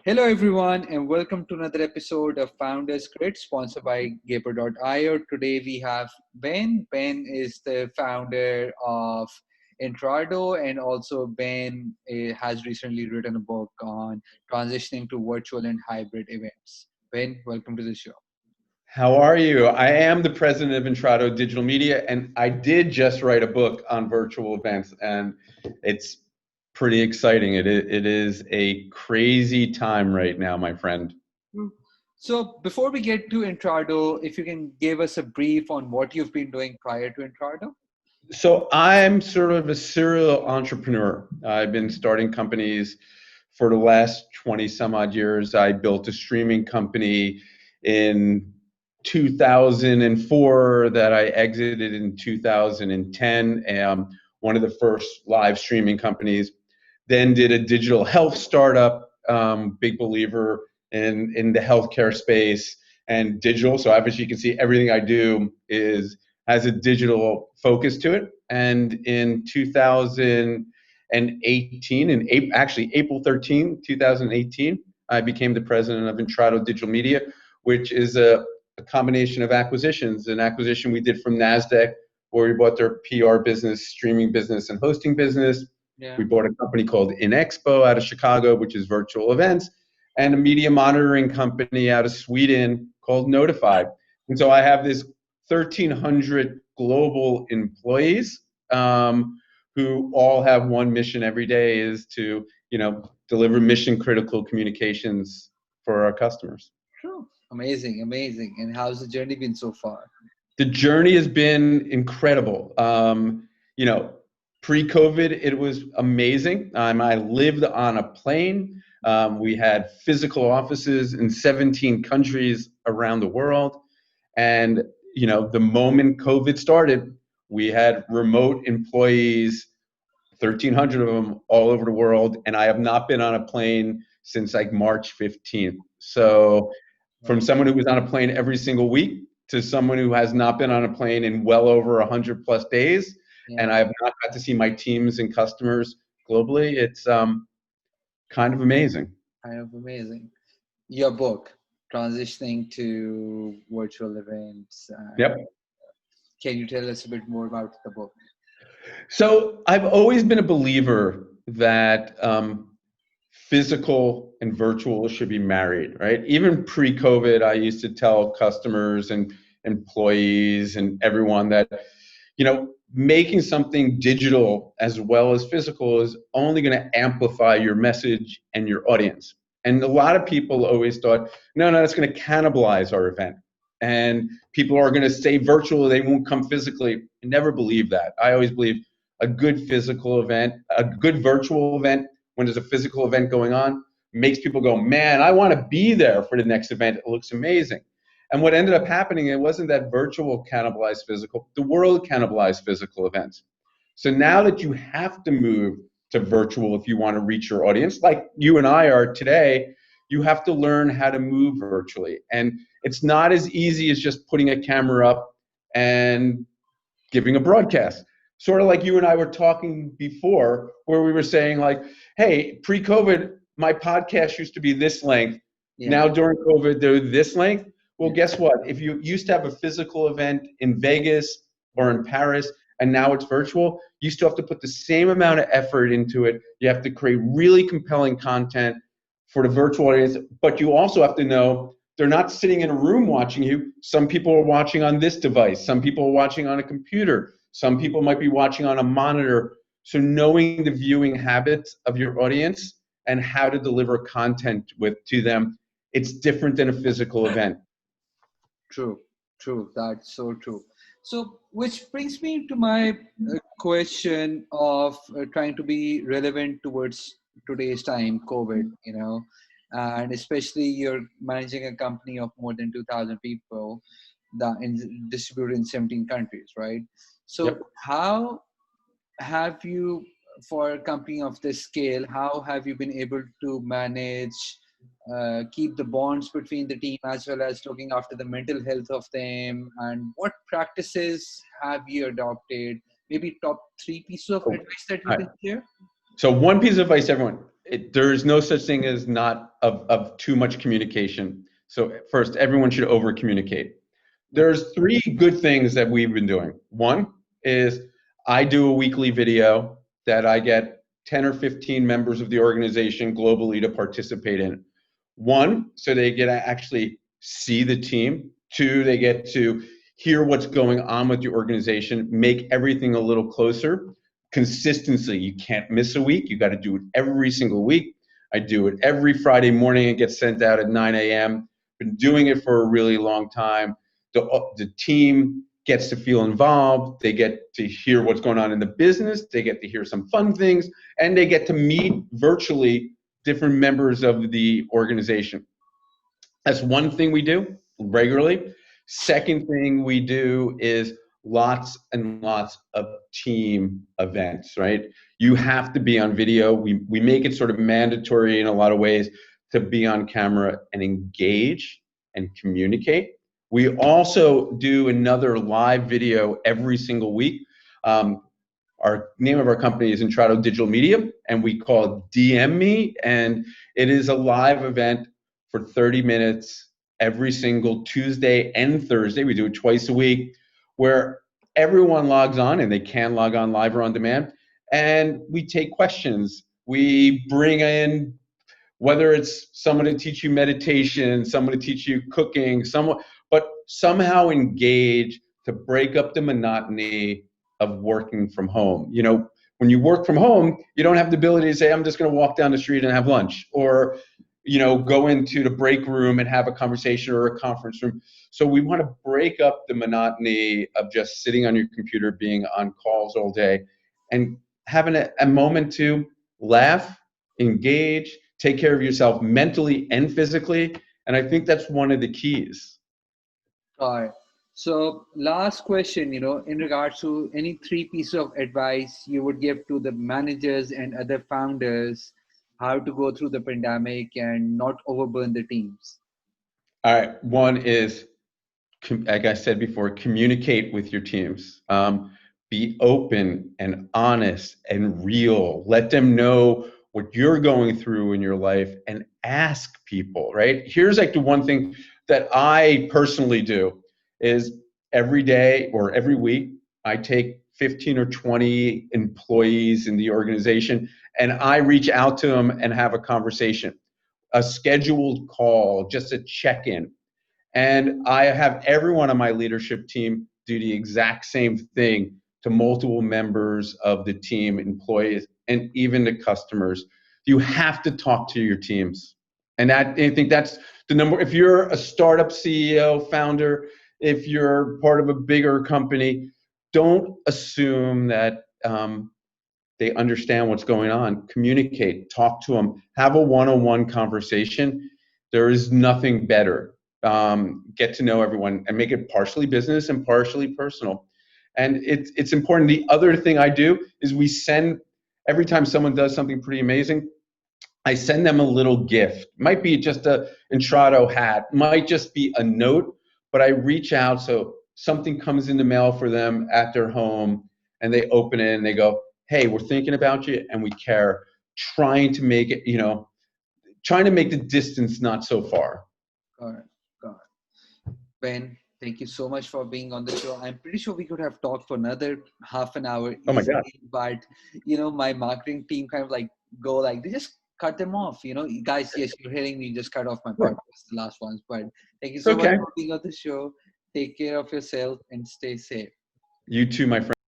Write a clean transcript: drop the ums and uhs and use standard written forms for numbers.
Hello, everyone, and welcome to another episode of Founders Grid, sponsored by Gaper.io. Today we have Ben. Ben is the founder of Intrado, and also Ben has recently written a book on transitioning to virtual and hybrid events. Ben, welcome to the show. How are you? I am the president of Intrado Digital Media, and I did just write a book on virtual events, and it's pretty exciting. It is a crazy time right now, my friend. So before we get to Intrado, if you can give us a brief on what you've been doing prior to Intrado. So I'm sort of a serial entrepreneur. I've been starting companies for the last 20 some odd years. I built a streaming company in 2004 that I exited in 2010. One of the first live streaming companies. Then did a digital health startup. Big believer in the healthcare space and digital. So obviously you can see everything I do has a digital focus to it. And in 2018, actually April 13, 2018, I became the president of Intrado Digital Media, which is a combination of acquisitions. An acquisition we did from NASDAQ, where we bought their PR business, streaming business, and hosting business. Yeah. We bought a company called InExpo out of Chicago, which is virtual events, and a media monitoring company out of Sweden called Notify. And so I have this 1,300 global employees who all have one mission every day, is to deliver mission critical communications for our customers. True. Amazing. And how's the journey been so far? The journey has been incredible. Pre-COVID, it was amazing. I lived on a plane. We had physical offices in 17 countries around the world. And, the moment COVID started, we had remote employees, 1,300 of them all over the world. And I have not been on a plane since like March 15th. So from someone who was on a plane every single week to someone who has not been on a plane in well over 100 plus days. Yeah. And I have not got to see my teams and customers globally. It's kind of amazing. Your book, Transitioning to Virtual Events. Yep. Can you tell us a bit more about the book? So I've always been a believer that physical and virtual should be married, right? Even pre-COVID, I used to tell customers and employees and everyone that, making something digital as well as physical is only going to amplify your message and your audience. And a lot of people always thought, no, it's going to cannibalize our event. And people are going to stay virtual, they won't come physically. I never believed that. I always believe a good physical event, a good virtual event, when there's a physical event going on, makes people go, man, I want to be there for the next event. It looks amazing. And what ended up happening, it wasn't that virtual cannibalized physical, the world cannibalized physical events. So now that you have to move to virtual if you want to reach your audience, like you and I are today, you have to learn how to move virtually. And it's not as easy as just putting a camera up and giving a broadcast. Sort of like you and I were talking before, where we were saying like, hey, pre-COVID, my podcast used to be this length. Yeah. Now during COVID, they're this length. Well, guess what? If you used to have a physical event in Vegas or in Paris, and now it's virtual, you still have to put the same amount of effort into it. You have to create really compelling content for the virtual audience, but you also have to know they're not sitting in a room watching you. Some people are watching on this device. Some people are watching on a computer. Some people might be watching on a monitor. So knowing the viewing habits of your audience and how to deliver content to them, it's different than a physical event. True. That's so true. So, which brings me to my question of trying to be relevant towards today's time, COVID, and especially you're managing a company of more than 2,000 people that distributed in 17 countries, right? So yep. How have you, for a company of this scale, how have you been able to manage keep the bonds between the team as well as looking after the mental health of them, and what practices have you adopted? Maybe top 3 pieces of advice that you can share? So one piece of advice, everyone, there is no such thing as not of too much communication. So first, everyone should over communicate. Yeah. There's three good things that we've been doing. One is I do a weekly video that I get 10 or 15 members of the organization globally to participate in. One, so they get to actually see the team. Two, they get to hear what's going on with your organization, make everything a little closer. Consistency, you can't miss a week. You got to do it every single week. I do it every Friday morning. It gets sent out at 9 a.m. Been doing it for a really long time. The team gets to feel involved. They get to hear what's going on in the business. They get to hear some fun things, and they get to meet virtually different members of the organization. That's one thing we do regularly. Second thing we do is lots and lots of team events, right? You have to be on video. We make it sort of mandatory in a lot of ways to be on camera and engage and communicate. We also do another live video every single week. Our name of our company is Intrado Digital Media, and we call it DM Me, and it is a live event for 30 minutes every single Tuesday and Thursday. We do it twice a week, where everyone logs on, and they can log on live or on demand, and we take questions. We bring in, whether it's someone to teach you meditation, someone to teach you cooking, someone, but somehow engage to break up the monotony of working from home. You know, when you work from home, you don't have the ability to say, I'm just going to walk down the street and have lunch, or, you know, go into the break room and have a conversation, or a conference room. So we want to break up the monotony of just sitting on your computer, being on calls all day, and having a moment to laugh, engage, take care of yourself mentally and physically. And I think that's one of the keys. All right. So last question, in regards to any three pieces of advice you would give to the managers and other founders, how to go through the pandemic and not overburn the teams. All right. One is, like I said before, communicate with your teams. Be open and honest and real. Let them know what you're going through in your life, and ask people, right? Here's like the one thing that I personally do is every day or every week, I take 15 or 20 employees in the organization, and I reach out to them and have a conversation, a scheduled call, just a check-in. And I have everyone on my leadership team do the exact same thing to multiple members of the team, employees, and even the customers. You have to talk to your teams. And I think that's the number. If you're a startup CEO, founder, if you're part of a bigger company, don't assume that they understand what's going on. Communicate, talk to them, have a one-on-one conversation. There is nothing better. Get to know everyone and make it partially business and partially personal. And it's important. The other thing I do is we send, every time someone does something pretty amazing, I send them a little gift. Might be just a Intrado hat, might just be a note, but I reach out so something comes in the mail for them at their home, and they open it and they go, hey, we're thinking about you and we care. Trying to make it, trying to make the distance not so far. Got it. Got it. Ben, thank you so much for being on the show. I'm pretty sure we could have talked for another half an hour Oh my God. easily, but my marketing team kind of like go like, they just cut them off. You guys, yes, you're hearing me just cut off my Yeah. podcast, the last ones. But thank you It's so much okay. for being on the show. Take care of yourself and stay safe. You too, my friend.